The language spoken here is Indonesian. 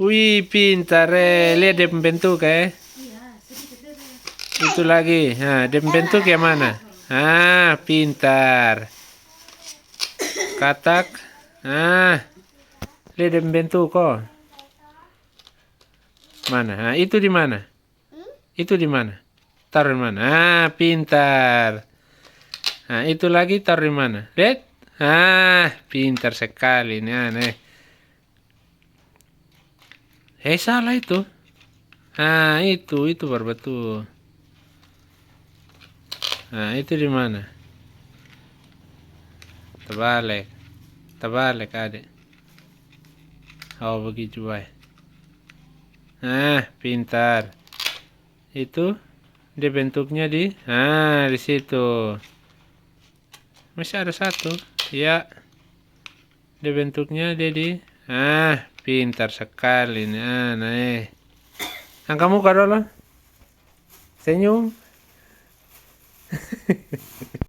Wih, pintar lihat dia membentuk Itu lagi. Nah, dia membentuk yang mana? Pintar. Katak. Lihat dia membentuk kok. Mana? Itu di mana? Itu di mana? Taruh di mana? Pintar. Itu lagi taruh di mana? Lihat. Pintar sekali ini aneh. Salah itu. Itu baru betul. Itu di mana? Terbalik. Terbalik adik. Oh, begitu baik. Pintar. Itu dia bentuknya di situ. Masih ada satu. Ya. Dia bentuknya di. Pintar sekali nih. Angkat muka dulu. Senyum.